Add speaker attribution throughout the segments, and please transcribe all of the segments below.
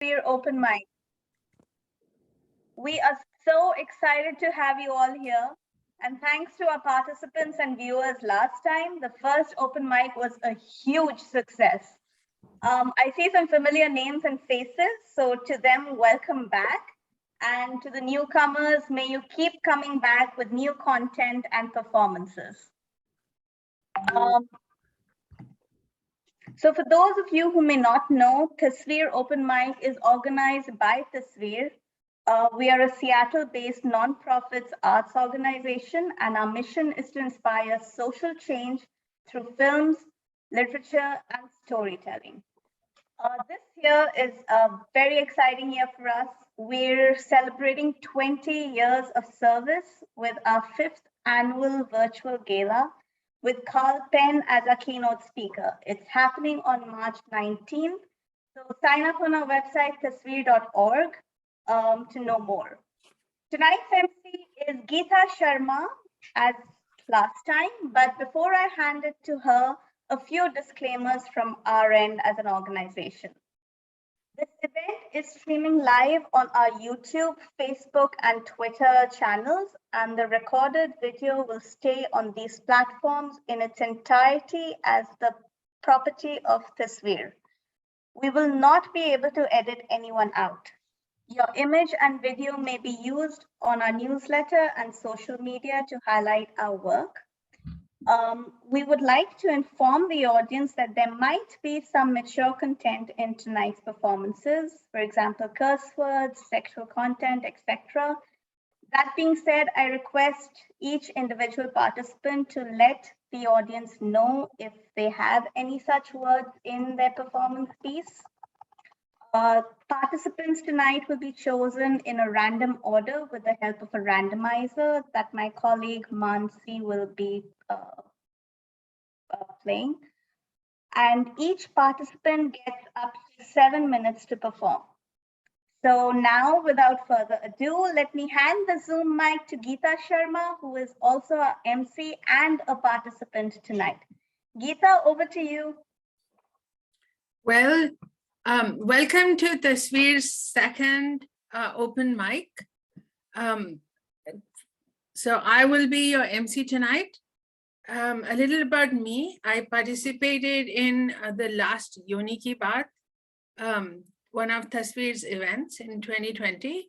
Speaker 1: Tasveer Open Mic. We are so excited to have you all here. And thanks to our participants and viewers last time, the first open mic was a huge success. I see some familiar names and faces, so to them, welcome back. And to the newcomers, may you keep coming back with new content and performances. So for those of you who may not know, Tasveer Open Mic is organized by Tasveer. We are a Seattle-based nonprofit arts organization, and our mission is to inspire social change through films, literature, and storytelling. This year is a very exciting year for us. We're celebrating 20 years of service with our 5th annual virtual gala with Carl Penn as our keynote speaker. It's happening on March 19th. So sign up on our website, tasveer.org, to know more. Tonight's MC is Geeta Sharma, as last time, but before I hand it to her, a few disclaimers from our end as an organization. This event is streaming live on our YouTube, Facebook, and Twitter channels, and the recorded video will stay on these platforms in its entirety as the property of Tasveer. We will not be able to edit anyone out. Your image and video may be used on our newsletter and social media to highlight our work. We would like to inform the audience that there might be some mature content in tonight's performances, for example, curse words, sexual content, etc. That being said, I request each individual participant to let the audience know if they have any such words in their performance piece. Participants tonight will be chosen in a random order with the help of a randomizer that my colleague Mansi will be playing. And each participant gets up to 7 minutes to perform. So now, without further ado, let me hand the Zoom mic to Geeta Sharma, who is also our MC and a participant tonight. Geeta, over to you.
Speaker 2: Well, welcome to Tasveer's second open mic. So I will be your MC tonight. A little about me. I participated in the last Yoni Ki Baat, one of Tasveer's events in 2020.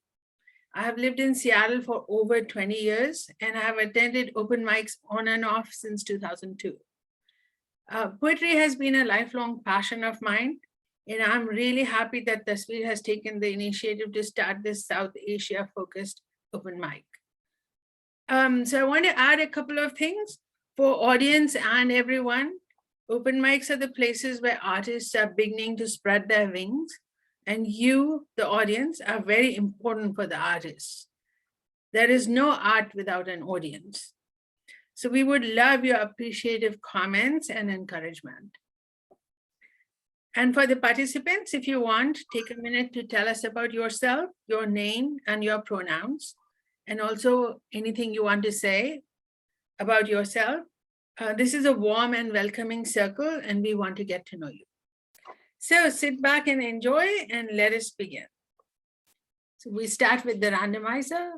Speaker 2: I have lived in Seattle for over 20 years and I have attended open mics on and off since 2002. Poetry has been a lifelong passion of mine, and I'm really happy that Tasveer has taken the initiative to start this South Asia focused open mic. So I want to add a couple of things for audience and everyone. Open mics are the places where artists are beginning to spread their wings, and you, the audience, are very important for the artists. There is no art without an audience. So we would love your appreciative comments and encouragement. And for the participants, if you want, take a minute to tell us about yourself, your name and your pronouns, and also anything you want to say about yourself. This is a warm and welcoming circle, and we want to get to know you. So sit back and enjoy, and let us begin. So we start with the randomizer.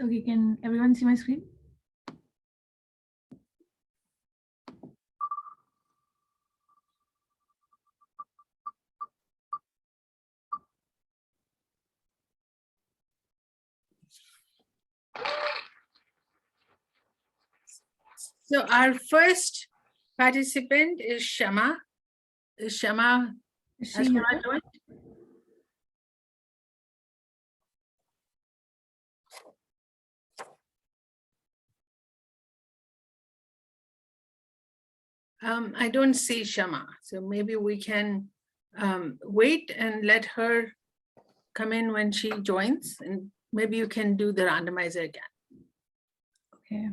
Speaker 3: Okay, can everyone see my screen?
Speaker 2: So our first participant is Shama. Is Shama,
Speaker 3: Is
Speaker 2: has
Speaker 3: she
Speaker 2: Shama
Speaker 3: here?
Speaker 2: joined? I don't see Shama, so maybe we can wait and let her come in when she joins, and maybe you can do the randomizer again.
Speaker 3: Okay.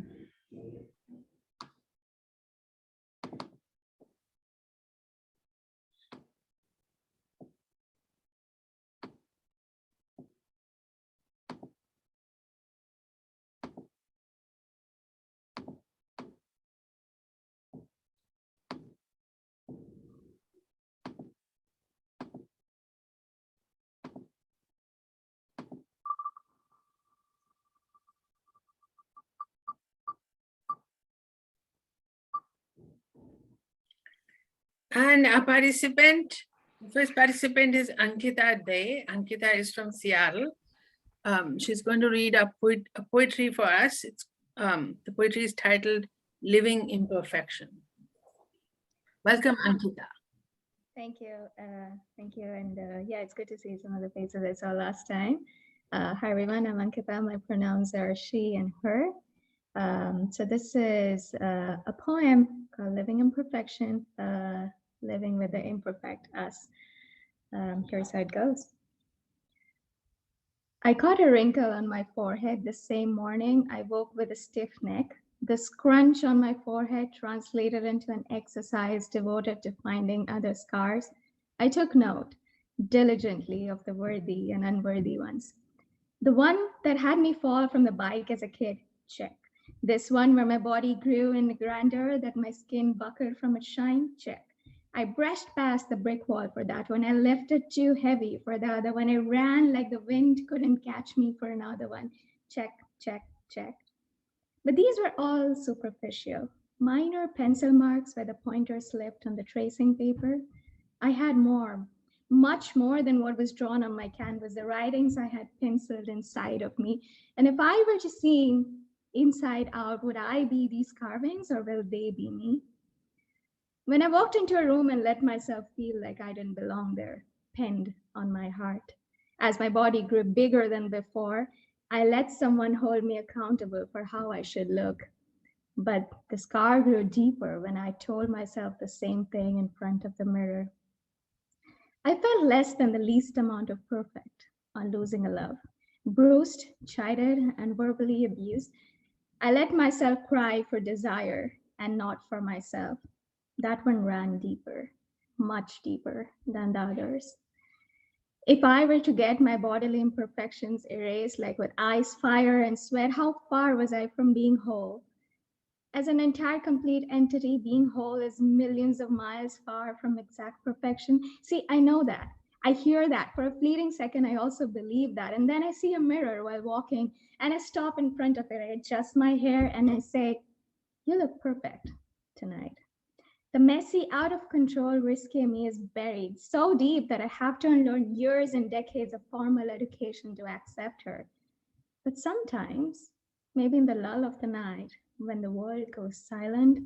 Speaker 2: And our participant, first participant is Ankita Day. Ankita is from Seattle. She's going to read a poetry for us. The poetry is titled Living Imperfection. Welcome, Ankita.
Speaker 4: Thank you. Thank you. And yeah, it's good to see some of the faces I saw last time. Hi, everyone. I'm Ankita. My pronouns are she and her. So this is a poem called Living Imperfection, living with the imperfect us. Here's how it goes. I caught a wrinkle on my forehead the same morning I woke with a stiff neck. The scrunch on my forehead translated into an exercise devoted to finding other scars. I took note diligently of the worthy and unworthy ones. The one that had me fall from the bike as a kid, check. This one where my body grew in grandeur that my skin buckled from its shine, check. I brushed past the brick wall for that one. I lifted too heavy for the other one. I ran like the wind couldn't catch me for another one. Check, check, check. But these were all superficial, minor pencil marks where the pointer slipped on the tracing paper. I had more, much more than what was drawn on my canvas, the writings I had penciled inside of me. And if I were to see inside out, would I be these carvings or will they be me? When I walked into a room and let myself feel like I didn't belong there, pinned on my heart. As my body grew bigger than before, I let someone hold me accountable for how I should look. But the scar grew deeper when I told myself the same thing in front of the mirror. I felt less than the least amount of perfect on losing a love. Bruised, chided, and verbally abused, I let myself cry for desire and not for myself. That one ran deeper, much deeper than the others. If I were to get my bodily imperfections erased, like with ice, fire, and sweat, how far was I from being whole? As an entire complete entity, being whole is millions of miles far from exact perfection. See, I know that. I hear that. For a fleeting second, I also believe that. And then I see a mirror while walking, and I stop in front of it. I adjust my hair, and I say, you look perfect tonight. The messy, out of control, risky me is buried so deep that I have to unlearn years and decades of formal education to accept her. But sometimes, maybe in the lull of the night, when the world goes silent,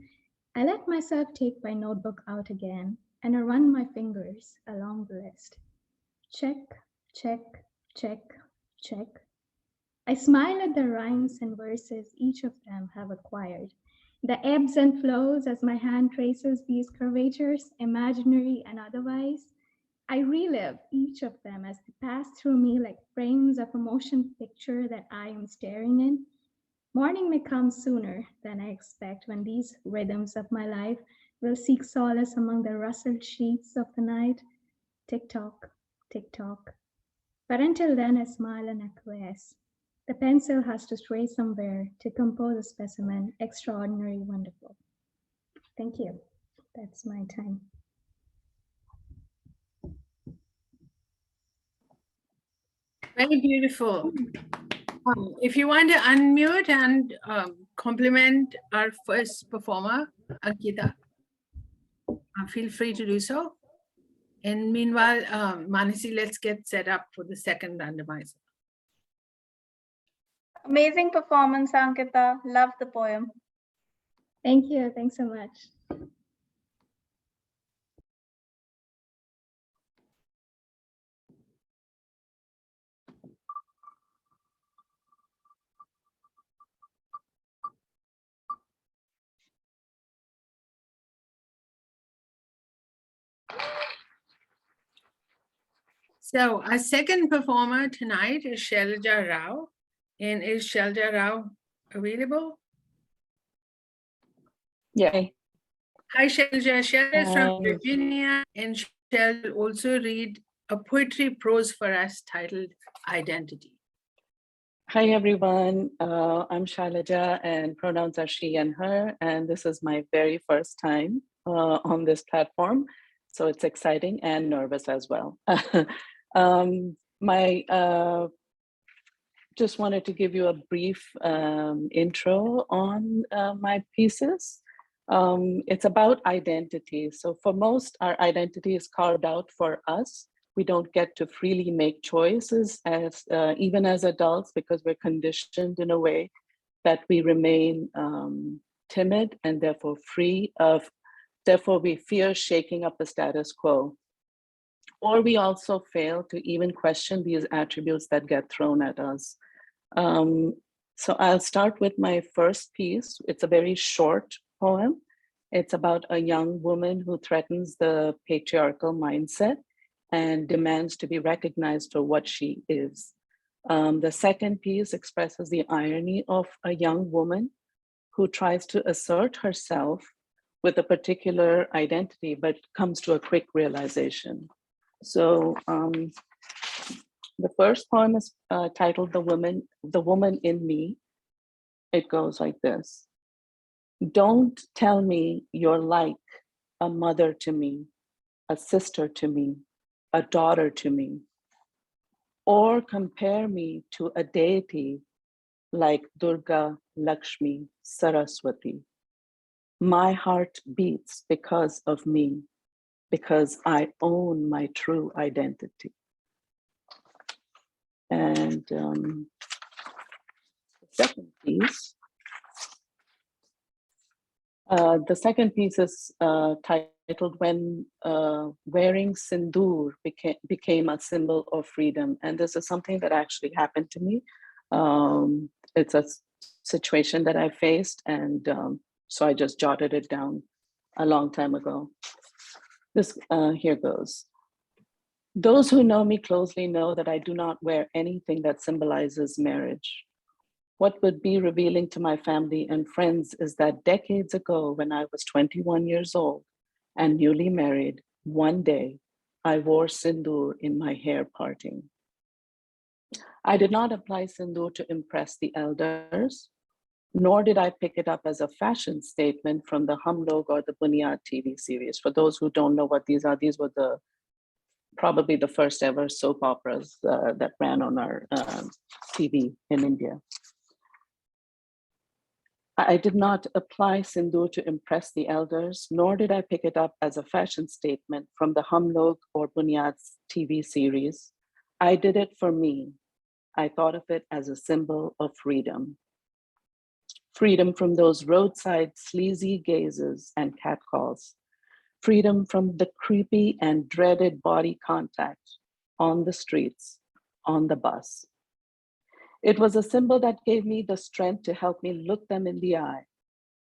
Speaker 4: I let myself take my notebook out again and I run my fingers along the list. Check, check, check, check. I smile at the rhymes and verses each of them have acquired. The ebbs and flows as my hand traces these curvatures, imaginary and otherwise. I relive each of them as they pass through me like frames of a motion picture that I am staring in. Morning may come sooner than I expect when these rhythms of my life will seek solace among the rustled sheets of the night. Tick-tock, tick-tock. But until then, I smile and acquiesce. The pencil has to stray somewhere to compose a specimen extraordinary, wonderful. Thank you. That's my time.
Speaker 2: Very beautiful. If you want to unmute and compliment our first performer, Ankita, feel free to do so. And meanwhile, Manasi, let's get set up for the second randomizer.
Speaker 1: Amazing performance, Ankita. Love the poem.
Speaker 4: Thank you. Thanks so much.
Speaker 2: So our second performer tonight is Shahlaja Rao. And is Shahlaja Rao available?
Speaker 5: Yeah.
Speaker 2: Hi, Shahlaja. Shahlaja is from Virginia, and she'll also read a poetry prose for us titled Identity.
Speaker 5: Hi, everyone. I'm Shahlaja, and pronouns are she and her. And this is my very first time on this platform. So it's exciting and nervous as well. Just wanted to give you a brief intro on my pieces. It's about identity. So for most, our identity is carved out for us. We don't get to freely make choices as even as adults because we're conditioned in a way that we remain timid and therefore free of, therefore we fear shaking up the status quo. Or we also fail to even question these attributes that get thrown at us. So I'll start with my first piece. It's a very short poem. It's about a young woman who threatens the patriarchal mindset and demands to be recognized for what she is. The second piece expresses the irony of a young woman who tries to assert herself with a particular identity, but comes to a quick realization. So the first poem is titled The Woman in Me. It goes like this. Don't tell me you're like a mother to me, a sister to me, a daughter to me, or compare me to a deity like Durga, Lakshmi, Saraswati. My heart beats because of me, because I own my true identity. And the second piece, is titled When Wearing Sindoor became a symbol of freedom. And this is something that actually happened to me. It's a situation that I faced, and so I just jotted it down a long time ago. This here goes. Those who know me closely know that I do not wear anything that symbolizes marriage. What would be revealing to my family and friends is that decades ago, when I was 21 years old and newly married, one day I wore sindoor in my hair parting. I did not apply sindoor to impress the elders, nor did I pick it up as a fashion statement from the Hum Log or the Bunyad TV series. For those who don't know what these are, these were probably the first ever soap operas that ran on our TV in India. I did not apply sindoor to impress the elders, nor did I pick it up as a fashion statement from the Hum Log or Bunyad's TV series. I did it for me. I thought of it as a symbol of freedom. Freedom from those roadside sleazy gazes and catcalls. Freedom from the creepy and dreaded body contact on the streets, on the bus. It was a symbol that gave me the strength to help me look them in the eye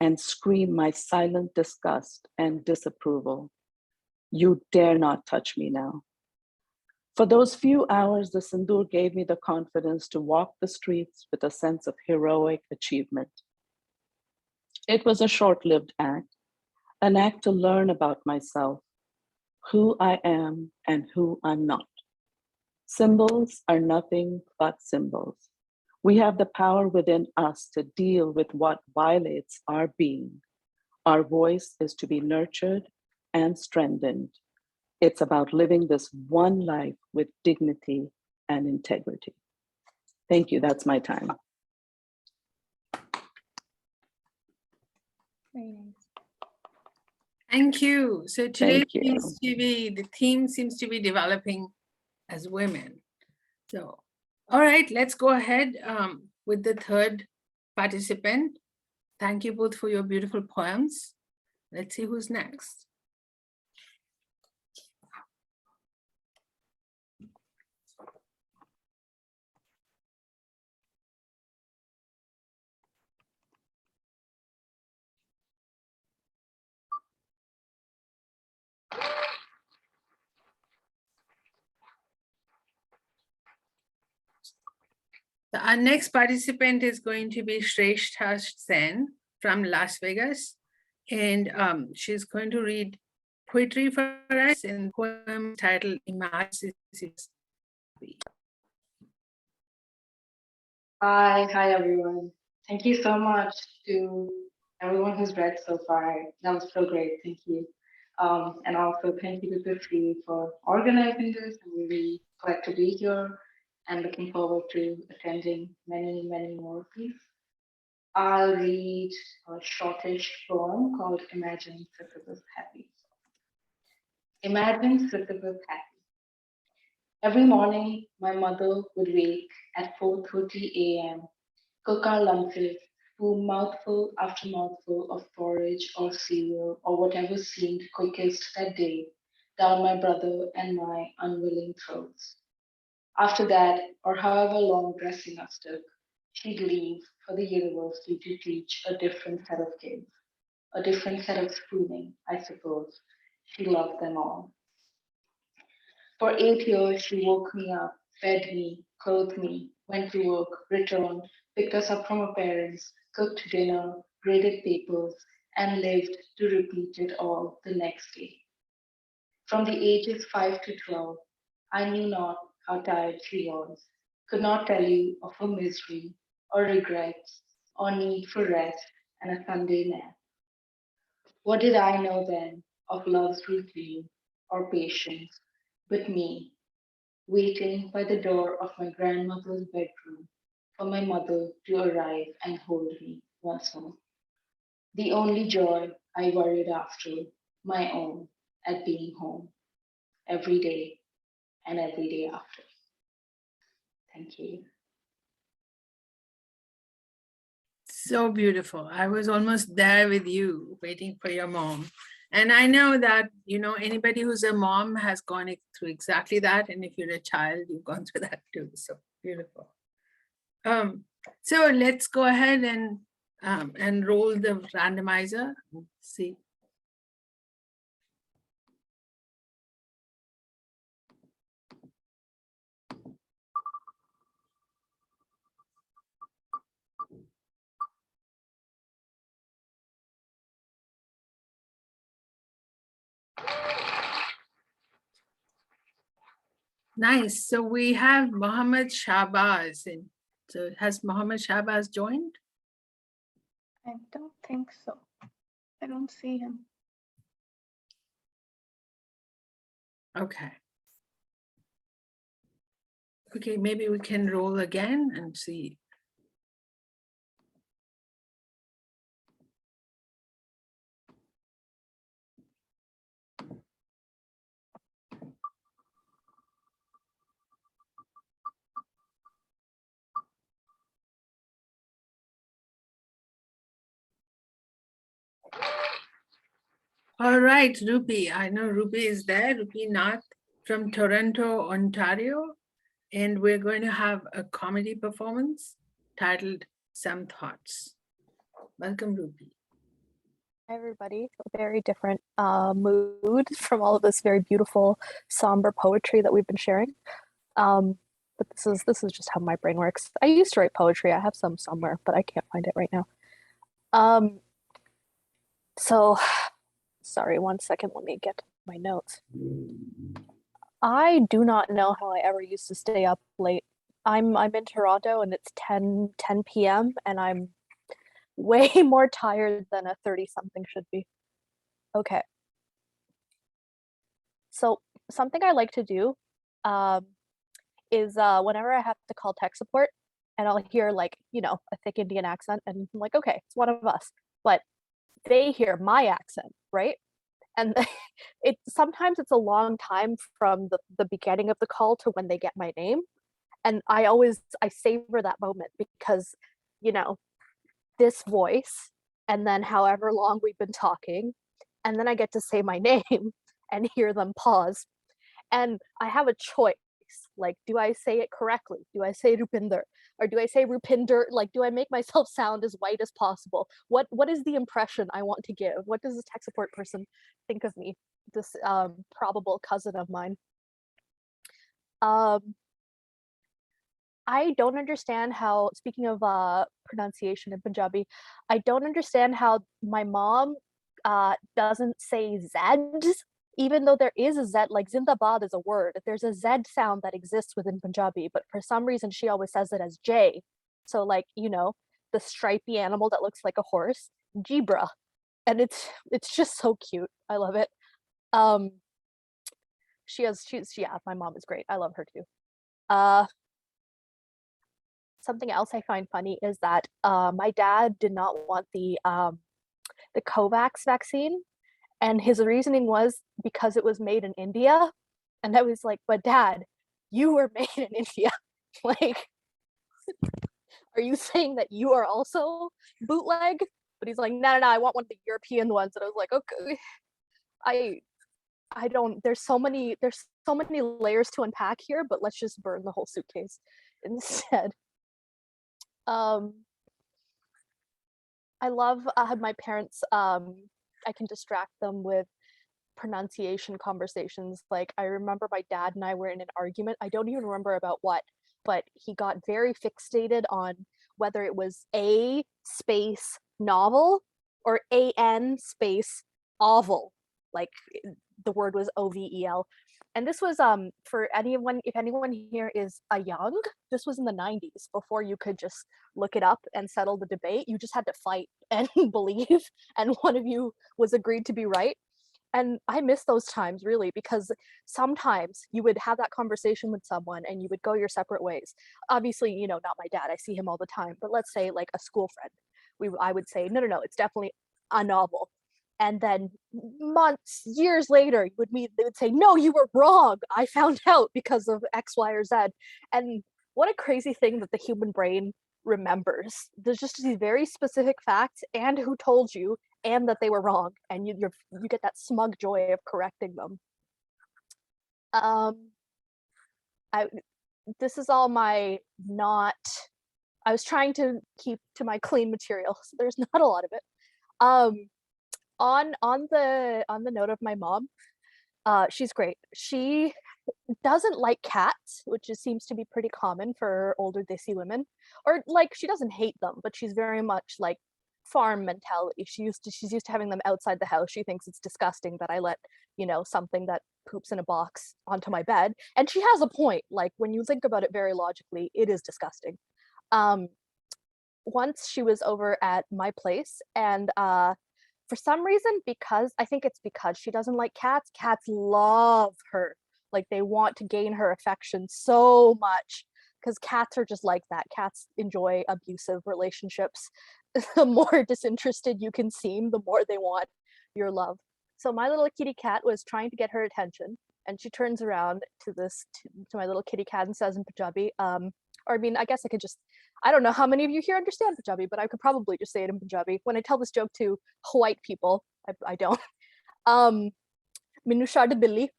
Speaker 5: and scream my silent disgust and disapproval. You dare not touch me now. For those few hours, the sindoor gave me the confidence to walk the streets with a sense of heroic achievement. It was a short-lived act, an act to learn about myself, who I am and who I'm not. Symbols are nothing but symbols. We have the power within us to deal with what violates our being. Our voice is to be nurtured and strengthened. It's about living this one life with dignity and integrity. Thank you, that's my time.
Speaker 4: Very nice.
Speaker 2: Thank you. So today
Speaker 5: Thank you.
Speaker 2: the theme seems to be developing as women. So, all right, let's go ahead with the third participant. Thank you both for your beautiful poems. Let's see who's next. So our next participant is going to be Shrestha Sen from Las Vegas. And she's going to read poetry for us in the poem titled Image.
Speaker 6: Hi everyone. Thank you so much to everyone who's read so far. That was so great. Thank you. And also thank you to Tasveer for organizing this. I'm really glad to be here and looking forward to attending many more, please. I'll read a shortish poem called Imagine Sisyphus Happy. Imagine Sisyphus happy. Every morning, my mother would wake at 4:30 a.m., cook our lunches, spoon mouthful after mouthful of porridge or cereal or whatever seemed quickest that day down my brother and my unwilling throats. After that, or however long dressing us took, she'd leave for the university to teach a different set of kids, a different set of spooning, I suppose. She loved them all. For 8 years, she woke me up, fed me, clothed me, went to work, returned, picked us up from our parents, cooked dinner, graded papers, and lived to repeat it all the next day. From the ages 5 to 12, I knew not how tired she was, could not tell you of her misery, or regrets, or need for rest and a Sunday nap. What did I know then of love's routine or patience but me, waiting by the door of my grandmother's bedroom for my mother to arrive and hold me once more? The only joy I worried after, my own, at being home every day and every day after. Thank you.
Speaker 2: So beautiful. I was almost there with you, waiting for your mom. And I know that, anybody who's a mom has gone through exactly that. And if you're a child, you've gone through that too. So beautiful. So let's go ahead and roll the randomizer. See. Nice. So we have Mohammed Shahbaz. So has Mohammed Shahbaz joined?
Speaker 1: I don't think so. I don't see him.
Speaker 2: Okay. Okay, maybe we can roll again and see. All right, Rupi. I know Rupi is there. Rupi Nath from Toronto, Ontario. And we're going to have a comedy performance titled Some Thoughts. Welcome, Rupi.
Speaker 7: Hi, everybody. A very different mood from all of this very beautiful, somber poetry that we've been sharing. But this is just how my brain works. I used to write poetry. I have some somewhere, but I can't find it right now. So, sorry, 1 second. Let me get my notes. I do not know how I ever used to stay up late. I'm in Toronto and it's 10 p.m. and I'm way more tired than a 30-something should be. Okay. So something I like to do is whenever I have to call tech support and I'll hear like, a thick Indian accent and I'm like, okay, it's one of us. But they hear my accent, right? And sometimes it's a long time from the beginning of the call to when they get my name. And I savor that moment because, this voice and then however long we've been talking, and then I get to say my name and hear them pause. And I have a choice. Like, do I say it correctly? Do I say Rupinder? Or do I say Rupinder? Like, do I make myself sound as white as possible? What is the impression I want to give? What does this tech support person think of me? This probable cousin of mine. I don't understand how, speaking of pronunciation in Punjabi, I don't understand how my mom doesn't say Zeds, even though there is a Z, like Zindabad is a word. There's a Z sound that exists within Punjabi, but for some reason she always says it as J. So like, the stripy animal that looks like a horse, Jibra. And it's just so cute. I love it. Yeah, my mom is great. I love her too. something else I find funny is that my dad did not want the Covax vaccine, and his reasoning was because it was made in India. And I was like, but Dad, you were made in India. Like, are you saying that you are also bootleg? But he's like, no, I want one of the European ones. And I was like, okay, I don't, there's so many layers to unpack here, but let's just burn the whole suitcase instead. I love my parents, I can distract them with pronunciation conversations. Like, I remember my dad and I were in an argument. I don't even remember about what, but he got very fixated on whether it was A space novel or AN space oval. Like, the word was OVEL. And this was for anyone, if anyone here is a young, this was in the 90s, before you could just look it up and settle the debate. You just had to fight and believe, and one of you was agreed to be right. And I miss those times, really, because sometimes you would have that conversation with someone and you would go your separate ways. Obviously, you know, not my dad, I see him all the time, but let's say like a school friend. I would say, no, it's definitely a novel. And then months, years later, they would say, no, you were wrong. I found out because of X, Y, or Z. And what a crazy thing that the human brain remembers. There's just these very specific facts and who told you, and that they were wrong, and you get that smug joy of correcting them. This is all my I was trying to keep to my clean material, so there's not a lot of it. On the note of my mom, she's great. She doesn't like cats, which seems to be pretty common for older Desi women, or like she doesn't hate them, but she's very much like farm mentality. She's used to having them outside the house. She thinks it's disgusting that I let, you know, something that poops in a box onto my bed. And she has a point. Like, when you think about it very logically, it is disgusting. Once she was over at my place, and for some reason, because I think it's because she doesn't like cats love her. Like, they want to gain her affection so much, because cats are just like that. Cats enjoy abusive relationships. The more disinterested you can seem, the more they want your love. So my little kitty cat was trying to get her attention, and she turns around to my little kitty cat and says in Punjabi, or I mean, I guess I could just, I don't know how many of you here understand Punjabi, but I could probably just say it in Punjabi. When I tell this joke to white people, I don't. Minu shad billi.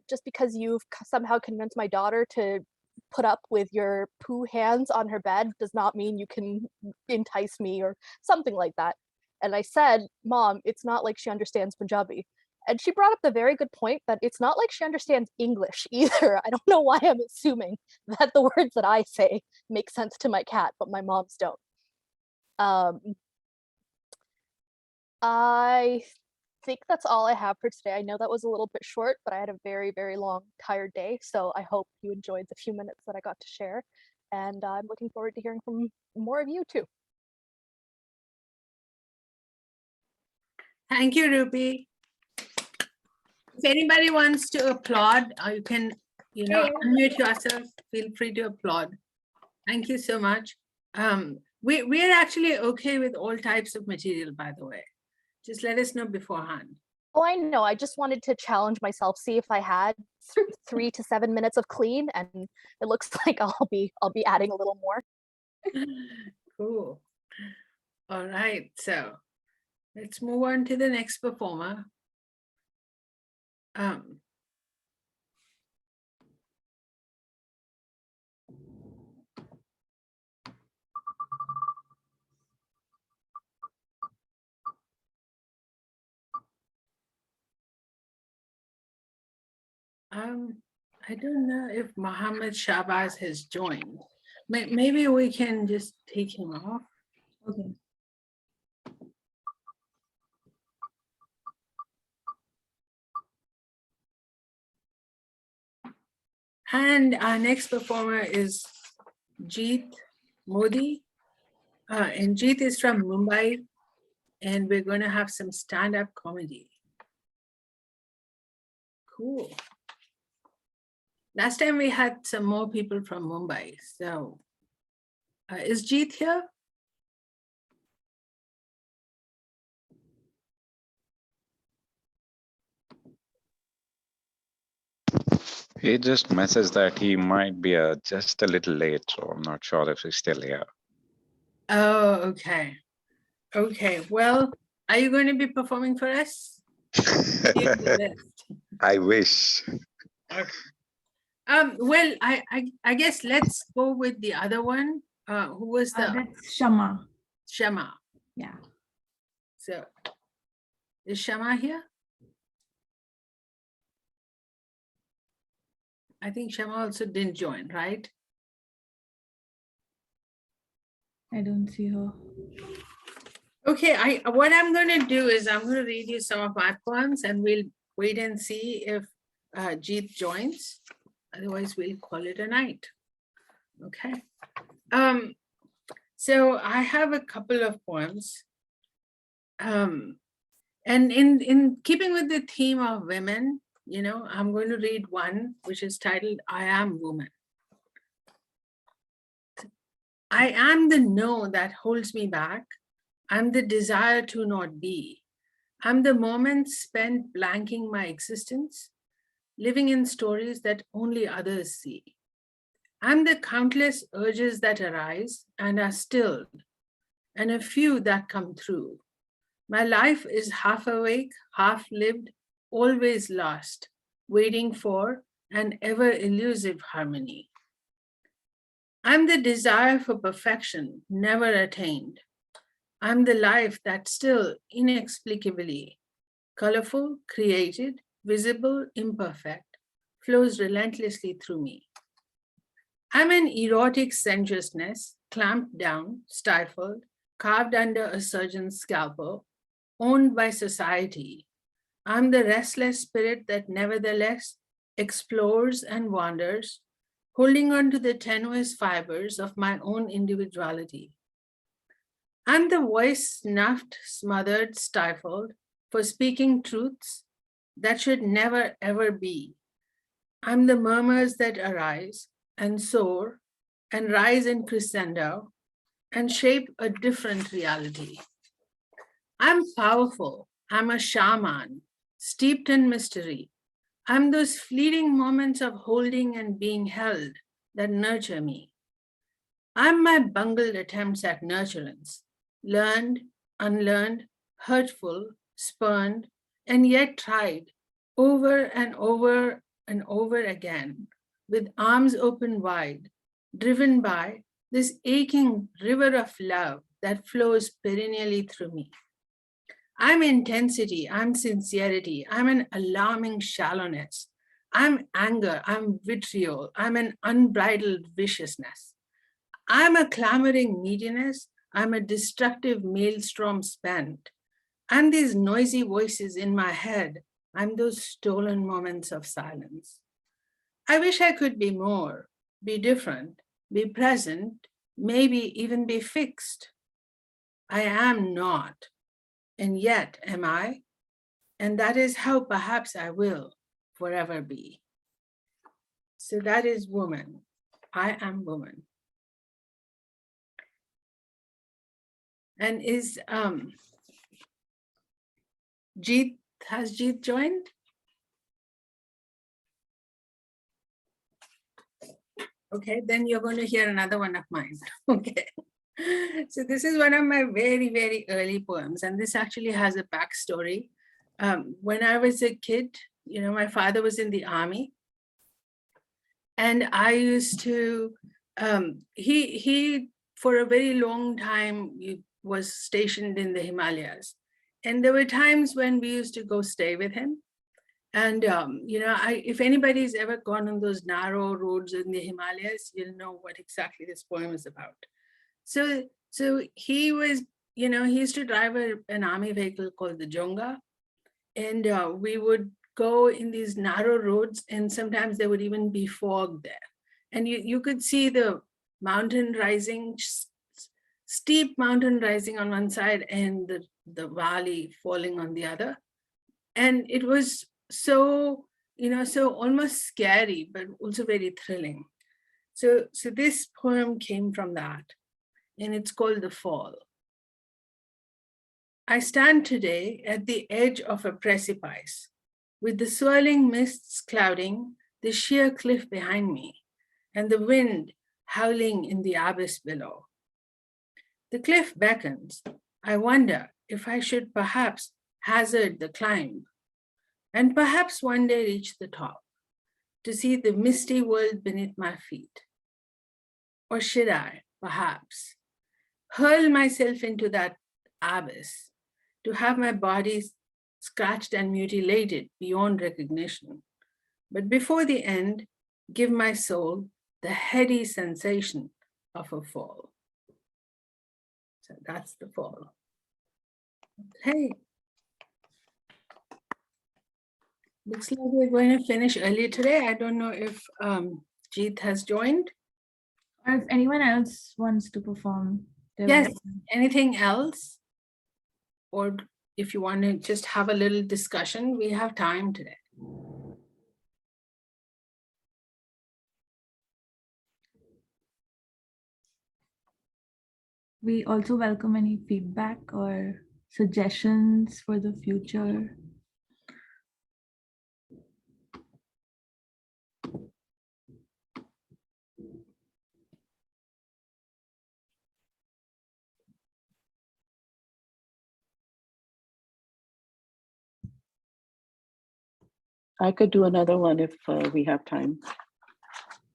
Speaker 7: Just because you've somehow convinced my daughter to put up with your poo hands on her bed does not mean you can entice me, or something like that. And I said, Mom, it's not like she understands Punjabi. And she brought up the very good point that it's not like she understands English either. I don't know why I'm assuming that the words that I say make sense to my cat, but my mom's don't. I think that's all I have for today. I know that was a little bit short, but I had a very, very long, tired day. So I hope you enjoyed the few minutes that I got to share. And I'm looking forward to hearing from more of you too.
Speaker 2: Thank you, Ruby. If anybody wants to applaud, you can, you know, unmute yourself. Feel free to applaud. Thank you so much. We're actually okay with all types of material, by the way. Just let us know beforehand.
Speaker 7: Oh, I know. I just wanted to challenge myself, see if I had 3 to 7 minutes of clean, and it looks like I'll be adding a little more.
Speaker 2: Cool. All right, so let's move on to the next performer. I don't know if Mohammed Shabazz has joined. Maybe we can just take him off.
Speaker 3: Okay.
Speaker 2: And our next performer is Jeet Modi. And Jeet is from Mumbai, and we're going to have some stand-up comedy. Cool. Last time we had some more people from Mumbai, so Is Jeet here?
Speaker 8: He just messaged that he might be just a little late, so I'm not sure if he's still here.
Speaker 2: Oh, okay. Okay, well, are you going to be performing for us? Here's the list.
Speaker 8: I wish.
Speaker 2: Okay. Well, I guess let's go with the other one. Who was the
Speaker 3: That's Shama.
Speaker 2: Shama?
Speaker 3: Yeah.
Speaker 2: So, is Shama here? I think Shama also didn't join, right?
Speaker 3: I don't see her.
Speaker 2: Okay, what I'm going to do is I'm going to read you some of my poems and we'll wait and see if Jeet joins. Otherwise, we'll call it a night. Okay. So I have a couple of poems. And in keeping with the theme of women, you know, I'm going to read one which is titled, I Am Woman. I am the no that holds me back. I'm the desire to not be. I'm the moments spent blanking my existence, living in stories that only others see. I'm the countless urges that arise and are stilled, and a few that come through. My life is half awake, half lived, always lost, waiting for an ever elusive harmony. I'm the desire for perfection, never attained. I'm the life that still inexplicably, colorful, created, visible, imperfect, flows relentlessly through me. I'm an erotic sensuousness, clamped down, stifled, carved under a surgeon's scalpel, owned by society. I'm the restless spirit that nevertheless explores and wanders, holding on to the tenuous fibers of my own individuality. I'm the voice snuffed, smothered, stifled for speaking truths that should never ever be. I'm the murmurs that arise and soar and rise in crescendo and shape a different reality. I'm powerful. I'm a shaman, steeped in mystery. I'm those fleeting moments of holding and being held that nurture me. I'm my bungled attempts at nurturance, learned, unlearned, hurtful, spurned, and yet tried over and over and over again, with arms open wide, driven by this aching river of love that flows perennially through me. I'm intensity, I'm sincerity, I'm an alarming shallowness, I'm anger, I'm vitriol, I'm an unbridled viciousness. I'm a clamoring neediness, I'm a destructive maelstrom spent. I'm these noisy voices in my head, I'm those stolen moments of silence. I wish I could be more, be different, be present, maybe even be fixed. I am not. And yet, am I? And that is how perhaps I will forever be. So that is woman. I am woman. And is Jeet, has Jeet joined? Okay, then you're going to hear another one of mine. Okay. So this is one of my very, very early poems. And this actually has a backstory. When I was a kid, you know, my father was in the army. And I used to, he for a very long time was stationed in the Himalayas. And there were times when we used to go stay with him. And, you know, if anybody's ever gone on those narrow roads in the Himalayas, you'll know what exactly this poem is about. So he was, you know, he used to drive an army vehicle called the Jonga. And we would go in these narrow roads, and sometimes there would even be fog there. And you could see the mountain rising, steep mountain rising on one side and the valley falling on the other. And it was so, you know, so almost scary, but also very thrilling. So this poem came from that. and it's called The Fall. I stand today at the edge of a precipice, with the swirling mists clouding the sheer cliff behind me, and the wind howling in the abyss below. The cliff beckons. I wonder if I should perhaps hazard the climb, and perhaps one day reach the top to see the misty world beneath my feet. Or should I, perhaps, hurl myself into that abyss to have my body scratched and mutilated beyond recognition, but before the end, give my soul the heady sensation of a fall. So that's The Fall. Hey, looks like we're going to finish early today. I don't know if Jeet has joined.
Speaker 3: Or if anyone else wants to perform. they're
Speaker 2: Yes,
Speaker 3: welcome.
Speaker 2: anything else? Or if you want to just have a little discussion, we have time today.
Speaker 3: We also welcome any feedback or suggestions for the future.
Speaker 5: I could do another one if we have time.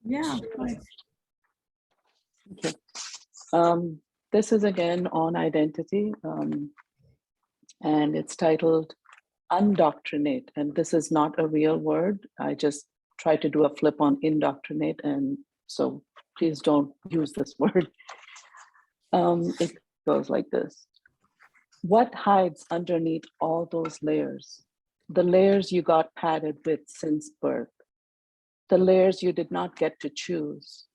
Speaker 3: Yeah, of course.
Speaker 5: Okay. This is again on identity, and it's titled Undoctrinate. And this is not a real word. I just tried to do a flip on indoctrinate, and so please don't use this word. It goes like this. What hides underneath all those layers? The layers you got padded with since birth. The layers you did not get to choose,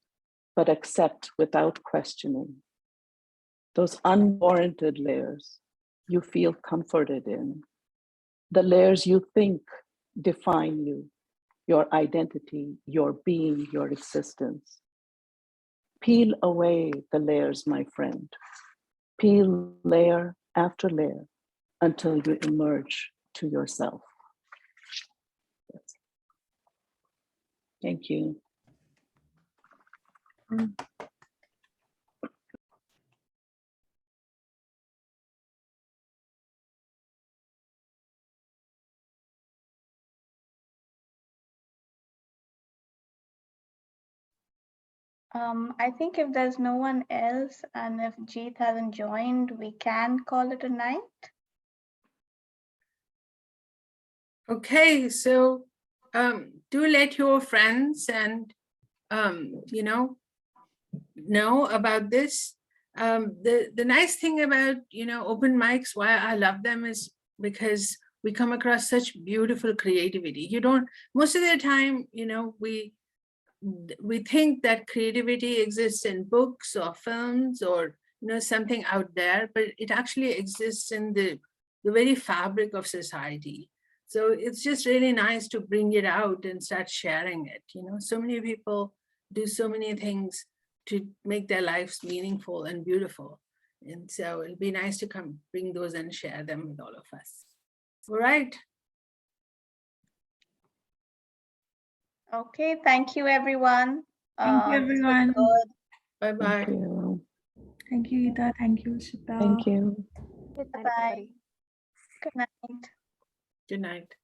Speaker 5: but accept without questioning. Those unwarranted layers you feel comforted in. The layers you think define you, your identity, your being, your existence. Peel away the layers, my friend. Peel layer after layer until you emerge to yourself. Thank you.
Speaker 1: I think if there's no one else and if Jeet hasn't joined, we can call it a night.
Speaker 2: Okay, so do let your friends and know about this. The nice thing about open mics, why I love them, is because we come across such beautiful creativity. Most of the time, we think that creativity exists in books or films or something out there, but it actually exists in the very fabric of society. So it's just really nice to bring it out and start sharing it. So many people do so many things to make their lives meaningful and beautiful. And so it'll be nice to come bring those and share them with all of us. All right.
Speaker 1: Okay, thank you, everyone.
Speaker 3: Thank you,
Speaker 1: This was
Speaker 3: everyone.
Speaker 1: good.
Speaker 2: Bye-bye.
Speaker 5: Thank you.
Speaker 3: Thank you, Ita. Thank you, Shita.
Speaker 5: Thank you.
Speaker 7: Good night,
Speaker 1: Bye-bye.
Speaker 7: everybody.
Speaker 1: Good night.
Speaker 2: Good night.